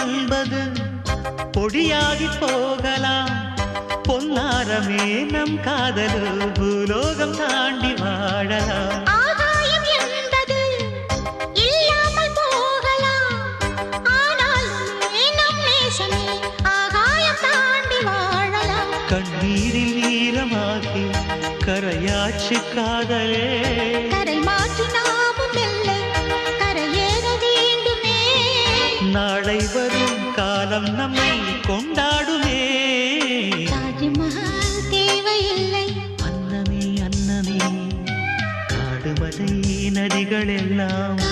என்பது பொடியாகி போகலாம். பொன்னாரமே நம் காதலு பூலோகம் தாண்டி வாழலாம். ஆகாயம் என்பது இல்லாமல் போகலாம். ஆனால் நம் நேசமே ஆகாயம் தாண்டி வாழலாம். கண்ணீரில் ஈரமாகி கரையாச்சு காதலே. கரை மாற்றி நாமும் இல்லை கரையேற வேண்டுமே. நாளை வரும் காலம் நம்மை கொண்டாடுமே. தாஜ்மஹால் தேவையில்லை அன்னமே அன்னமே காடுமலை நதிகள் எல்லாம்